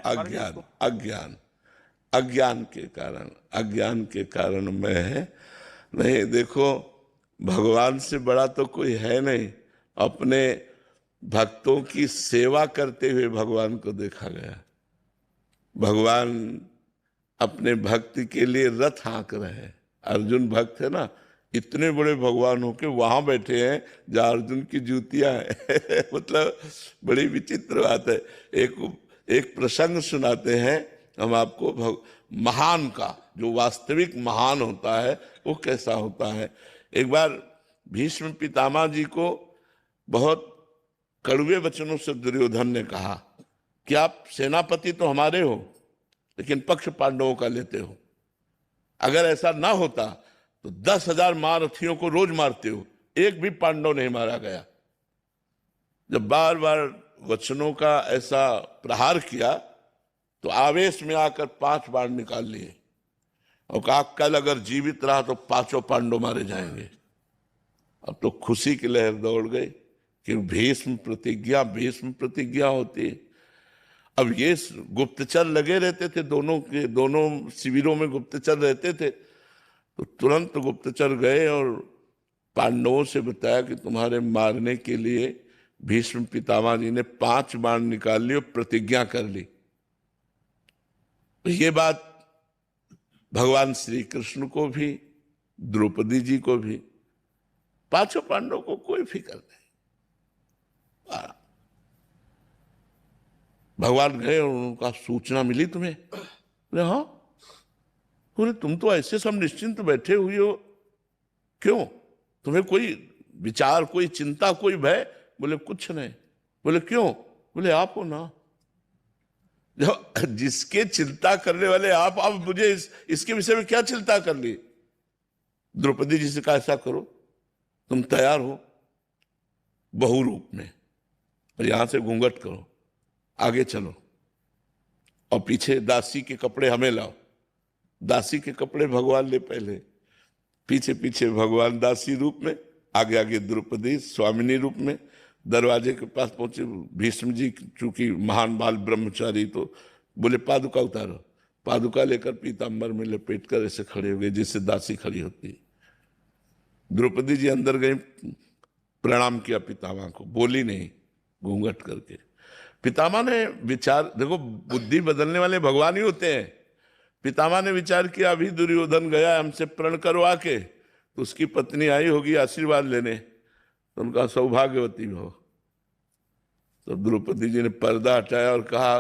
अज्ञान अज्ञान अज्ञान के कारण में है। नहीं, देखो, भगवान से बड़ा तो कोई है नहीं। अपने भक्तों की सेवा करते हुए भगवान को देखा गया। भगवान अपने भक्ति के लिए रथ हाँक रहे हैं। अर्जुन भक्त है ना, इतने बड़े भगवान होके वहां बैठे हैं जहां अर्जुन की जूतियां हैं मतलब बड़ी विचित्र बात है। एक प्रसंग सुनाते हैं हम आपको महान का, जो वास्तविक महान होता है वो कैसा होता है। एक बार भीष्म पितामह जी को बहुत कड़वे वचनों से दुर्योधन ने कहा कि आप सेनापति तो हमारे हो, लेकिन पक्ष पांडवों का लेते हो। अगर ऐसा ना होता तो 10,000 महारथियों को रोज मारते हो, एक भी पांडव नहीं मारा गया। जब बार बार वचनों का ऐसा प्रहार किया तो आवेश में आकर 5 बाण निकाल लिए और कहा कल अगर जीवित रहा तो 5 पांडव मारे जाएंगे। अब तो खुशी की लहर दौड़ गई कि भीष्म प्रतिज्ञा होती है। अब ये गुप्तचर लगे रहते थे, दोनों शिविरों में गुप्तचर रहते थे। तो तुरंत गुप्तचर गए और पांडवों से बताया कि तुम्हारे मारने के लिए भीष्म पितामह जी ने 5 बाण निकाल लिए और प्रतिज्ञा कर ली। तो ये बात भगवान श्री कृष्ण को भी, द्रौपदी जी को भी, 5 पांडवों को कोई फिक्र नहीं। भगवान गए और उनका सूचना मिली तुम्हें? बोले हाँ। बोले तुम तो ऐसे सब निश्चिंत बैठे हुए हो, क्यों? तुम्हें कोई विचार, कोई चिंता, कोई भय? बोले कुछ नहीं। बोले क्यों? बोले आप हो ना, जो जिसके चिंता करने वाले आप मुझे इसके विषय में क्या चिंता कर ली? द्रौपदी जी से कहा ऐसा करो, तुम तैयार हो बहु रूप में और यहां से घूंघट करो, आगे चलो और पीछे दासी के कपड़े हमें लाओ। दासी के कपड़े भगवान ले पहले, पीछे पीछे भगवान दासी रूप में, आगे आगे द्रौपदी स्वामिनी रूप में। दरवाजे के पास पहुंचे भीष्म जी, चूंकि महान बाल ब्रह्मचारी, तो बोले पादुका उतारो। पादुका लेकर पीताम्बर में लपेट कर ऐसे खड़े हो गए जैसे दासी खड़ी होती है। द्रौपदी जी अंदर गई, प्रणाम किया पितामह को, बोली नहीं, घूंघट करके। पितामह ने विचार, देखो बुद्धि बदलने वाले भगवान ही होते हैं। पितामह ने विचार किया अभी दुर्योधन गया हमसे प्रण करवा के, तो उसकी पत्नी आई होगी आशीर्वाद लेने, तो उनका सौभाग्यवती हो। तो द्रौपदी जी ने पर्दा हटाया और कहा